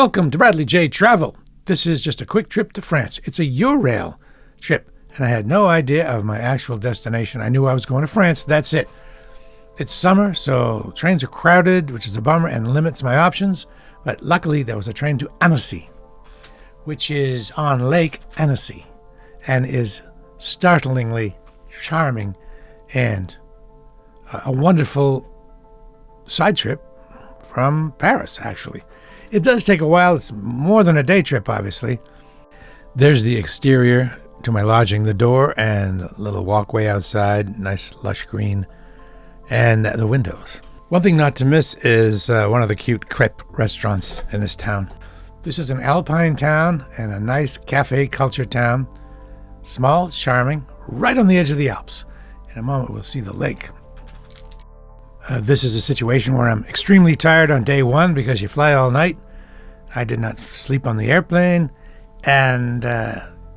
Welcome to Bradley J. Travel. This is just a quick trip to France. It's a Eurail trip, and I had no idea of my actual destination. I knew I was going to France, that's it. It's summer, so trains are crowded, which is a bummer and limits my options, but luckily there was a train to Annecy, which is on Lake Annecy, and is startlingly charming and a wonderful side trip from Paris, actually. It does take a while. It's more than a day trip, obviously. There's the exterior to my lodging, the door and the little walkway outside, nice lush green, and the windows. One thing not to miss is one of the cute crepe restaurants in this town. This is an Alpine town and a nice cafe culture town. Small, charming, right on the edge of the Alps. In a moment, we'll see the lake. This is a situation where I'm extremely tired on day one because you fly all night. I did not sleep on the airplane, and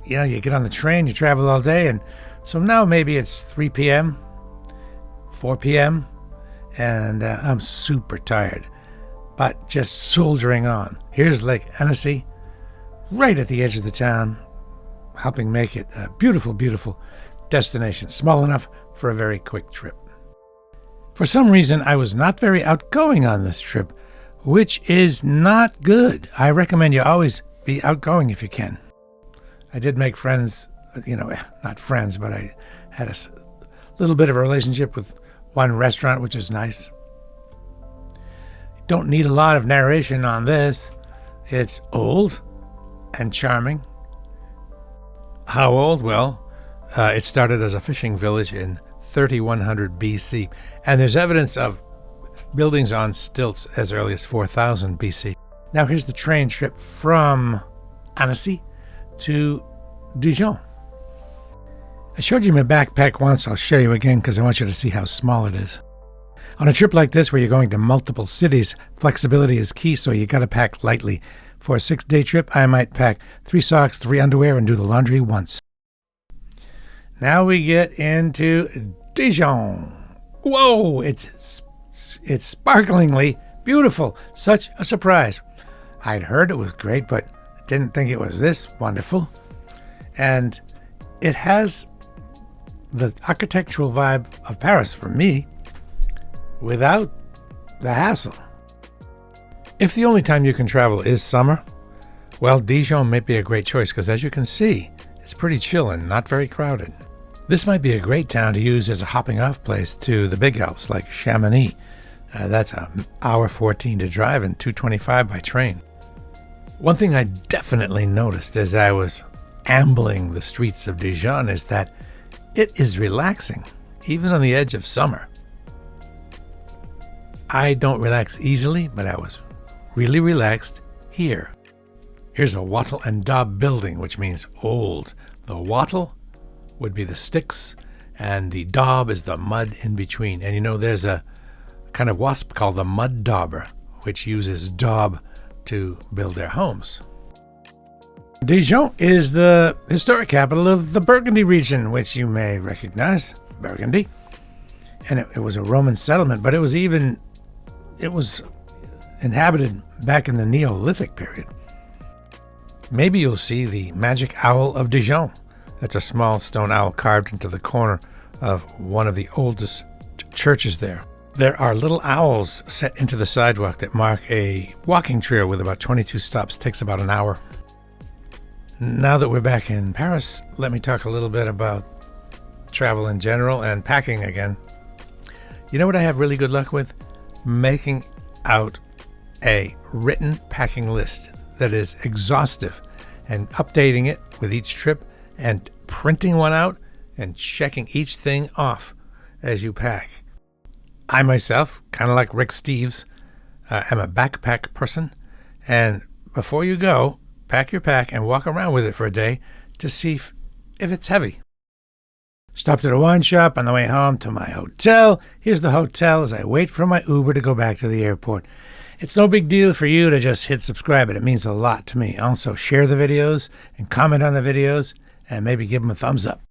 you get on the train, you travel all day, and so now maybe it's 3 p.m., 4 p.m., and I'm super tired, but just soldiering on. Here's Lake Annecy, right at the edge of the town, helping make it a beautiful, beautiful destination, small enough for a very quick trip. For some reason, I was not very outgoing on this trip, which is not good. I recommend you always be outgoing if you can. I did make friends, not friends, but I had a little bit of a relationship with one restaurant, which is nice. Don't need a lot of narration on this. It's old and charming. How old? Well, it started as a fishing village in 3100 BC, and there's evidence of buildings on stilts as early as 4000 BC. Now here's the train trip from Annecy to Dijon. I showed you my backpack once. I'll show you again because I want you to see how small it is. On a trip like this where you're going to multiple cities, flexibility is key, so you got to pack lightly. For a 6-day trip, I might pack 3 socks, 3 underwear, and do the laundry once. Now we get into Dijon. Whoa, it's sparklingly beautiful. Such a surprise. I'd heard it was great, but didn't think it was this wonderful. And it has the architectural vibe of Paris for me, without the hassle. If the only time you can travel is summer, well, Dijon may be a great choice because, as you can see, it's pretty chill and not very crowded. This might be a great town to use as a hopping off place to the big Alps like Chamonix. That's an hour 14 to drive and 2:25 by train. One thing I definitely noticed as I was ambling the streets of Dijon is that it is relaxing, even on the edge of summer. I don't relax easily, but I was really relaxed here. Here's a wattle and daub building, which means old. The wattle would be the sticks, and the daub is the mud in between. And there's a kind of wasp called the mud dauber, which uses daub to build their homes. Dijon is the historic capital of the Burgundy region, which you may recognize, Burgundy. And it was a Roman settlement, but it was inhabited back in the Neolithic period. Maybe you'll see the magic owl of Dijon. That's a small stone owl carved into the corner of one of the oldest churches there. There are little owls set into the sidewalk that mark a walking trail with about 22 stops. Takes about an hour. Now that we're back in Paris, let me talk a little bit about travel in general and packing again. You know what I have really good luck with? Making out a written packing list that is exhaustive and updating it with each trip and printing one out and checking each thing off as you pack. I myself, kind of like Rick Steves, am a backpack person, and before you go, pack your pack and walk around with it for a day to see if it's heavy. Stopped at a wine shop on the way home to my hotel. Here's the hotel as I wait for my Uber to go back to the airport. It's no big deal for you to just hit subscribe, but it means a lot to me. Also, share the videos and comment on the videos and maybe give them a thumbs up.